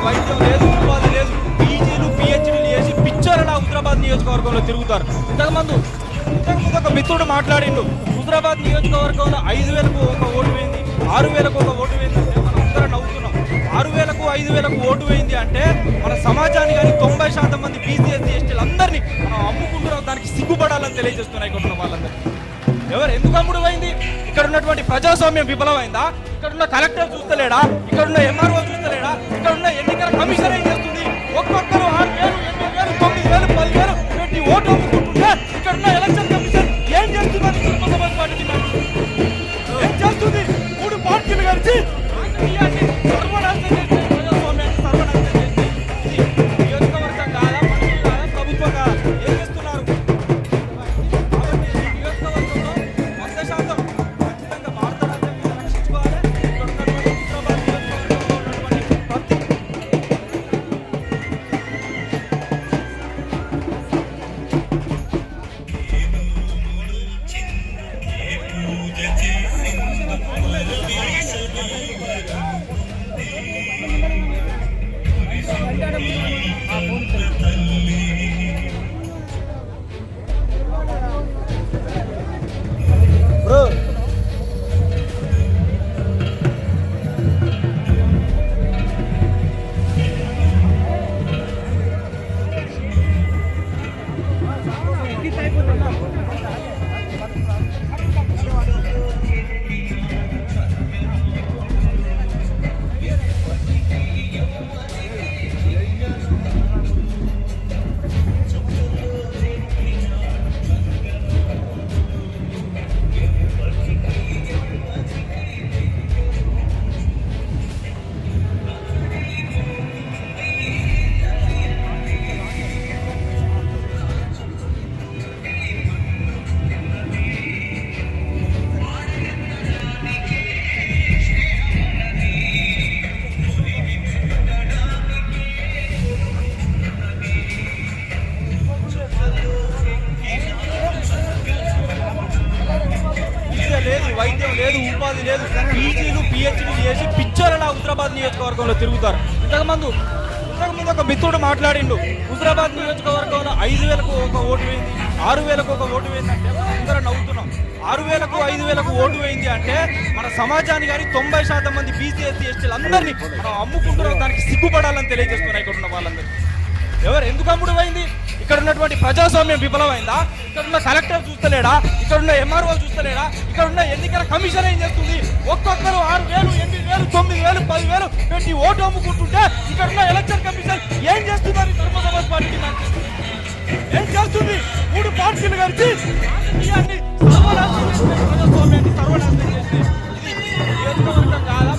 వైద్యం లేదు, ఉపాధి లేదు, పీజీలు పిహెచ్డీలు చేసి పిచ్చోళ్ళ హుజరాబాద్ నియోజకవర్గంలో తిరుగుతారు. ఇంతకుముందు ఒక మిత్రుడు మాట్లాడిండు, హుజరాబాద్ నియోజకవర్గంలో 5,000కు ఒక ఓటు వేయింది, 6,000కు ఒక ఓటు వేయింది అంటే మనం అందరం నవ్వుతున్నాం. 6,000కు 5,000కు ఓటు వేయింది అంటే మన సమాజాన్ని కానీ 90% మంది బీసీ ఎస్సీ ఎస్టీలు అందరినీ మనం అమ్ముకుంటున్నాం. దానికి సిగ్గుపడాలని తెలియజేస్తున్నాయి ఇక్కడ ఉన్న వాళ్ళందరూ. ఎవరు ఎందుకు అమ్ముడు అయింది? ఇక్కడ ఉన్నటువంటి ప్రజాస్వామ్యం విఫలమైందా? ఇక్కడున్న కలెక్టర్ చూస్తలేడా? ఇక్కడున్న ఎంఆర్ఓ చూస్తలేడా? ఇక్కడున్న ఎన్నికల కమిషన్ ఏం చేస్తుంది? ఒక్కొక్కరు 6,000, 8,000, 9,000, 10,000 పెట్టి ఓటు అమ్ముకుంటుంటే ఇక్కడున్న ఎలక్షన్ కమిషన్ ఏం చేస్తున్నారు? సమాజ్ పార్టీ ఏం చేస్తుంది? 3 పార్టీలు కలిసి సర్వనాశనం చేసి ప్రజాస్వామ్యాన్ని సర్వనాశనం చేసి ఇది నియోజకవర్గం కాదా, పనులు కాదా, ప్రభుత్వం కాదా? ఏం చేస్తున్నారు? కాబట్టి ఈ నియోజకవర్గంలో 100% ఖచ్చితంగా భారత రాజ్యాంగాన్ని రక్షించుకోవాలి. ఇక్కడ ఉన్నటువంటి హుజరాబాద్ నియోజకవర్గంలో ఉన్నటువంటి ప్రతి లేదు, వైద్యం లేదు, ఉపాధి లేదు, పీజీలు పిహెచ్డీలు చేసి పిచ్చోళ్ళ హుజరాబాద్ నియోజకవర్గంలో తిరుగుతారు. ఇంతకుముందు ఒక మిత్రుడు మాట్లాడిండు, హుజరాబాద్ నియోజకవర్గంలో 5,000కు ఒక ఓటు వేయింది, 6,000కు ఒక ఓటు వేయింది అంటే మనం అందరం నవ్వుతున్నాం. 6,000కు 5,000కు ఓటు వేయింది అంటే మన సమాజాన్ని కానీ 90% మంది బీసీ ఎస్సీ ఎస్టీలు అందరినీ మనం అమ్ముకుంటున్నాం. దానికి సిగ్గుపడాలని తెలియజేస్తున్నాయి ఇక్కడ ఉన్న వాళ్ళందరూ. ఎవరు ఎందుకు అమ్ముడు అయింది? ఇక్కడ ఉన్నటువంటి ప్రజాస్వామ్యం విఫలమైందా? ఇక్కడున్న కలెక్టర్ చూస్తలేడా? ఇక్కడున్న ఎంఆర్ఓ చూస్తలేడా? ఇక్కడున్న ఎన్నికల కమిషన్ ఏం చేస్తుంది? ఒక్కొక్కరు 6,000, 8,000, 9,000, 10,000 పెట్టి ఓటు అమ్ముకుంటుంటే ఇక్కడున్న ఎలక్షన్ కమిషన్ ఏం చేస్తున్నారు? సమాజ్ పార్టీ ఏం చేస్తుంది? 3 పార్టీలు కలిసి రాజకీయాన్ని సర్వనాశనం చేసి ప్రజాస్వామ్యాన్ని సర్వనాశనం చేసి ఇది నియోజకవర్గం కాదా?